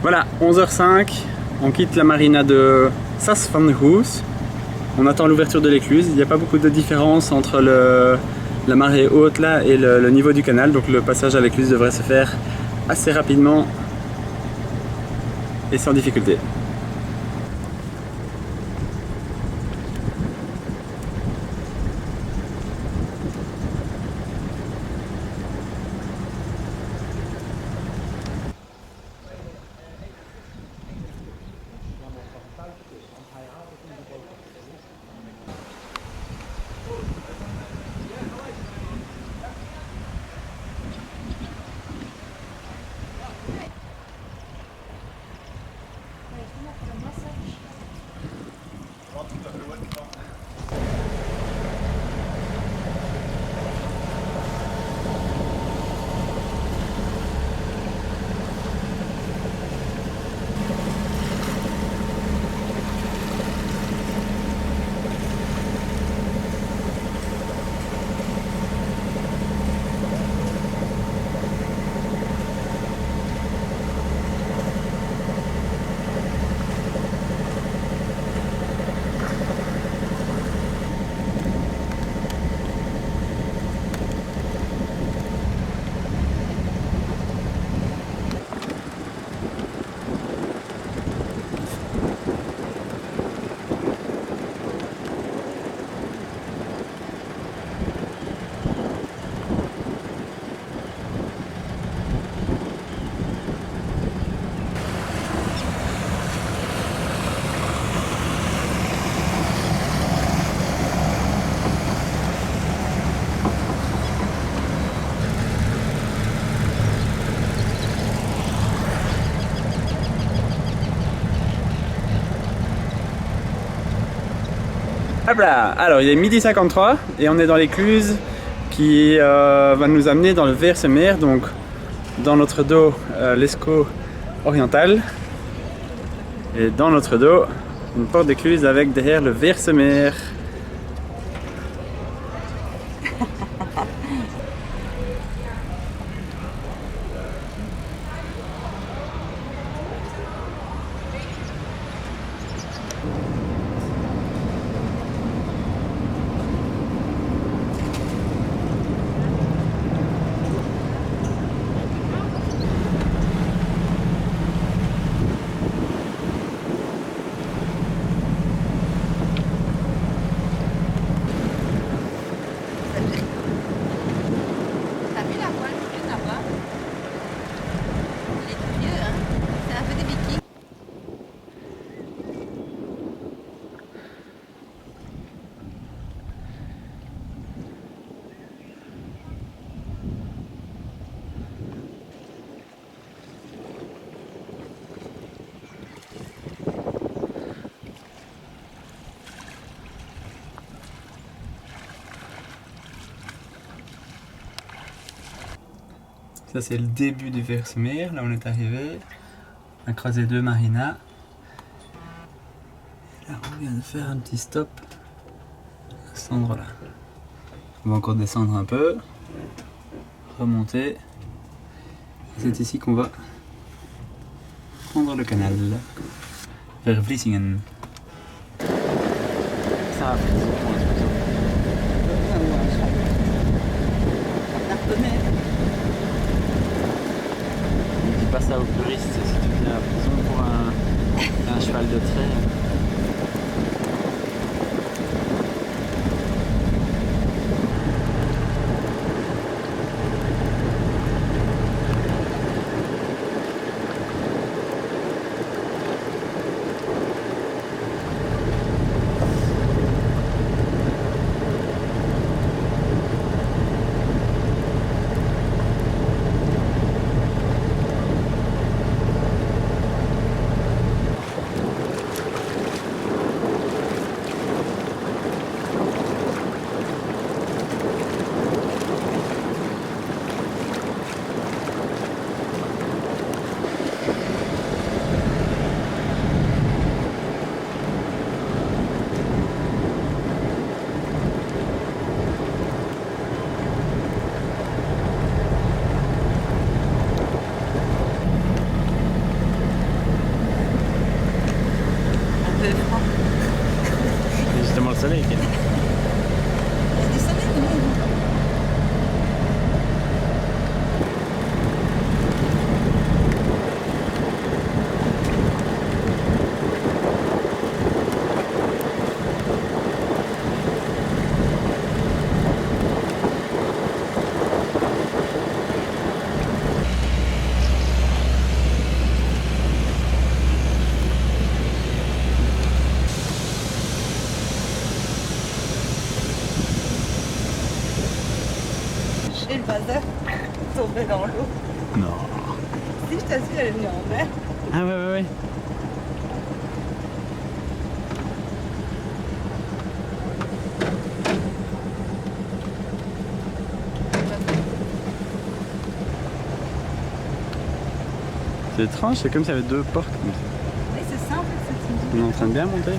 Voilà, 11h05, on quitte la marina de Sas-Van-Hoes. On attend l'ouverture de l'écluse. Il n'y a pas beaucoup de différence entre la marée haute là et le niveau du canal, donc le passage à l'écluse devrait se faire assez rapidement et sans difficulté. Hop là. Alors il est 12h53 et on est dans l'écluse qui va nous amener dans le Veersemeer, donc dans notre dos l'Escaut oriental et dans notre dos une porte d'écluse avec derrière le Veersemeer. Ça c'est le début du Veersemeer, là on est arrivé, on a croisé deux marinas. Et là on vient de faire un petit stop à cet endroit là. On va encore descendre un peu, remonter. Et c'est ici qu'on va prendre le canal vers Vlissingen. Ça va. Pas ça aux puristes si tu viens à la prison pour un cheval de trait. Razor tombée dans l'eau. Non. Si, je t'assure, elle est venue en mer. Ah ouais. C'est étrange, c'est comme s'il y avait deux portes comme ça. Oui, c'est simple cette On est en train de bien monter là.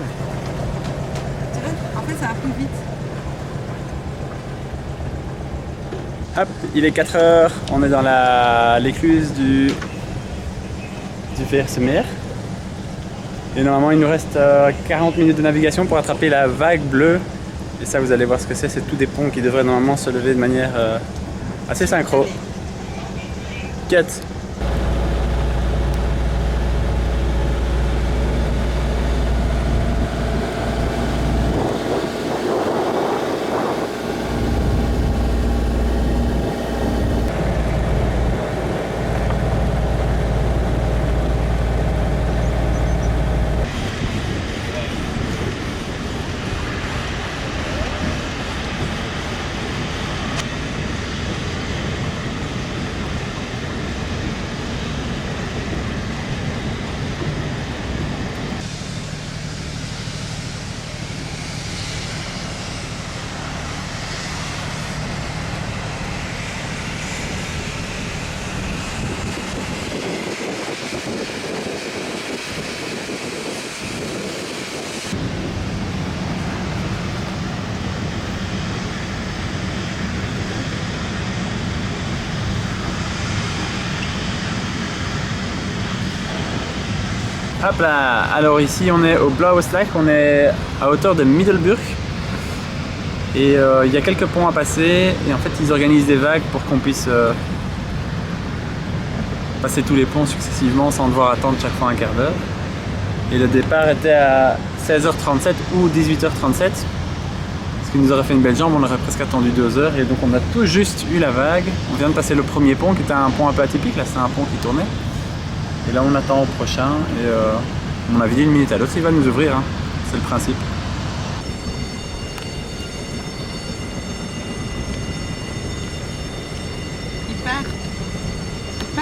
Tu vois, en fait, ça va plus vite. Hop, il est 4 h, on est dans l'écluse du Veerse-Meer. Et normalement il nous reste 40 minutes de navigation pour attraper la vague bleue. Et ça vous allez voir ce que c'est tous des ponts qui devraient normalement se lever de manière assez synchro. Cut. Hop là, alors ici on est au Blauwslag, on est à hauteur de Middelburg et il y a quelques ponts à passer et en fait ils organisent des vagues pour qu'on puisse passer tous les ponts successivement sans devoir attendre chaque fois un quart d'heure. Et le départ était à 16h37 ou 18h37, ce qui nous aurait fait une belle jambe, on aurait presque attendu 2 heures et donc on a tout juste eu la vague. On vient de passer le premier pont qui était un pont un peu atypique, là c'est un pont qui tournait. Et là on attend au prochain et à mon avis d'une minute à l'autre il va nous ouvrir, hein. C'est le principe. Il part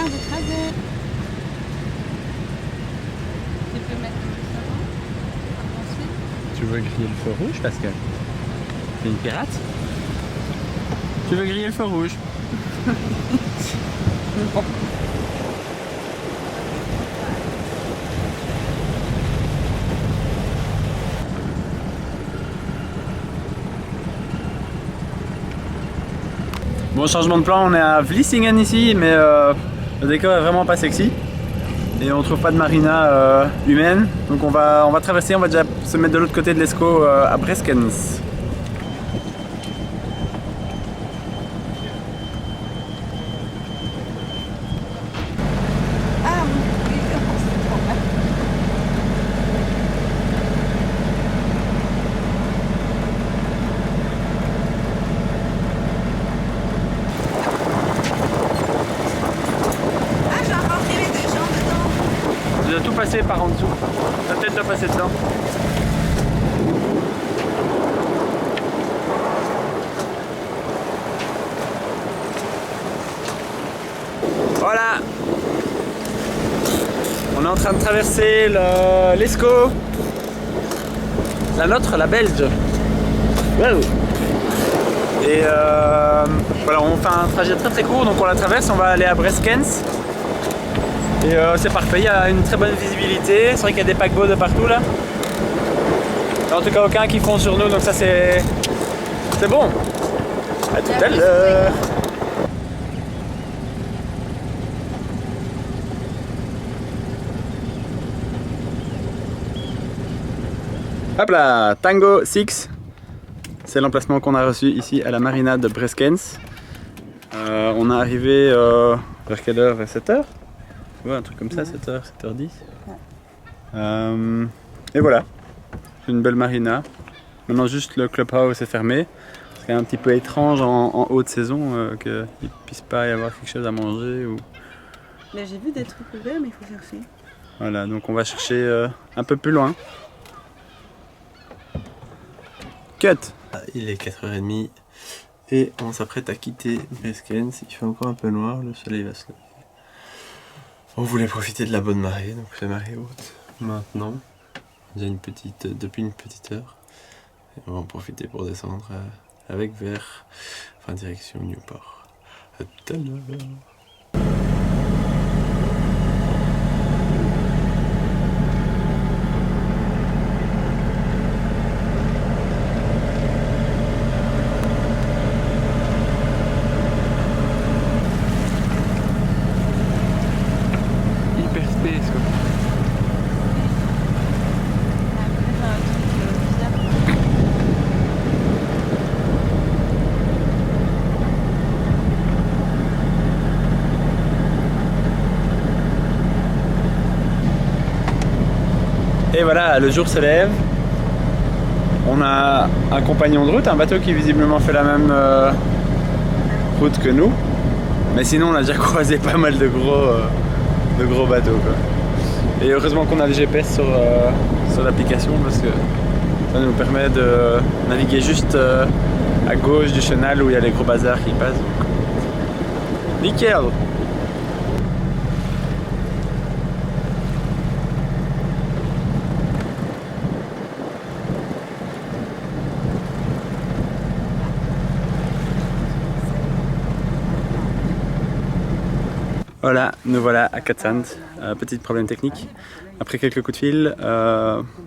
de travers. Tu peux mettre ça ensuite. Tu veux griller le feu rouge parce que t'es une pirate? Tu veux griller le feu rouge? Non. Bon, changement de plan, on est à Vlissingen ici, mais le décor est vraiment pas sexy. Et on trouve pas de marina humaine. Donc on va traverser, on va déjà se mettre de l'autre côté de l'Escaut à Breskens. Ah oui, c'est trop mal. Ah, j'ai encore tiré des gens dedans. Tu dois tout passer par en dessous. Ta tête doit passer dedans. Voilà. On est en train de traverser l'Escaut. La nôtre, la belge. Wow. Et voilà, on fait un trajet très court, donc on la traverse, on va aller à Breskens. Et c'est parfait, il y a une très bonne visibilité. C'est vrai qu'il y a des paquebots de partout là. En tout cas, aucun qui fond sur nous, donc ça c'est bon. À tout à l'heure. Hop là, Tango 6. C'est l'emplacement qu'on a reçu ici à la marina de Breskens. On est arrivé vers quelle heure? Vers 7h? Ouais, un truc comme ça, 7h, 7h10. Et voilà, c'est une belle marina. Maintenant juste le clubhouse est fermé. C'est un petit peu étrange en haute saison qu'il ne puisse pas y avoir quelque chose à manger. Ou... Mais j'ai vu des trucs ouverts, mais il faut chercher. Voilà, donc on va chercher un peu plus loin. Cut. Il est 4h30 Et on s'apprête à quitter Breskens. Il fait encore un peu noir, le soleil va se lever. On voulait profiter de la bonne marée, donc c'est marée haute. Maintenant, il y a depuis une petite heure. Et on va en profiter pour descendre avec vers, direction Newport. À tout à l'heure. Et voilà, le jour se lève. On a un compagnon de route, un bateau qui visiblement fait la même route que nous. Mais sinon, on a déjà croisé pas mal de gros bateaux, quoi. Et heureusement qu'on a le GPS sur l'application parce que ça nous permet de naviguer juste à gauche du chenal où il y a les gros bazars qui passent. Donc. Nickel! Voilà, nous voilà à Cadsand. Petit problème technique. Après quelques coups de fil,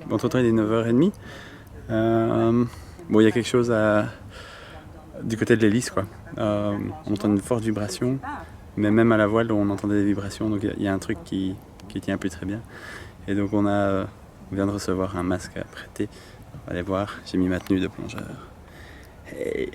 entre temps il est 9h30. Bon, il y a quelque chose du côté de l'hélice, quoi. On entend une forte vibration, mais même à la voile on entendait des vibrations, donc il y a un truc qui tient plus très bien. Et donc on vient de recevoir un masque à prêter. On va aller voir, j'ai mis ma tenue de plongeur. Hey.